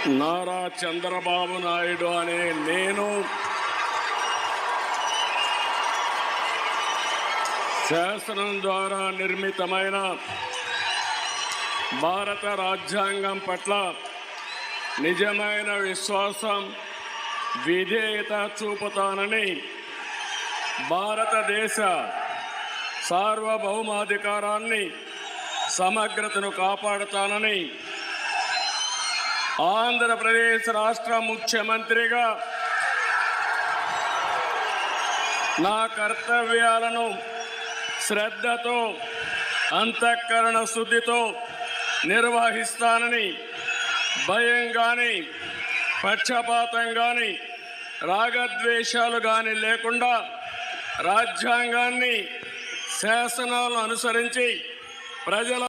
నారా చంద్రబాబు నాయుడు అనే నేను శాసనం ద్వారా నిర్మితమైన భారత రాజ్యాంగం పట్ల నిజమైన విశ్వాసం, విధేయత చూపుతానని, భారతదేశ సార్వభౌమాధికారాన్ని, సమగ్రతను కాపాడుతానని ఆంధ్రప్రదేశ్ రాష్ట్ర ముఖ్యమంత్రిగా నా కర్తవ్యాలను శ్రద్ధతో, అంతఃకరణ శుద్ధితో నిర్వహిస్తానని, భయం కానీ, పక్షపాతం కానీ, రాగద్వేషాలు కానీ లేకుండా రాజ్యాంగాన్ని, శాసనాలను అనుసరించి ప్రజల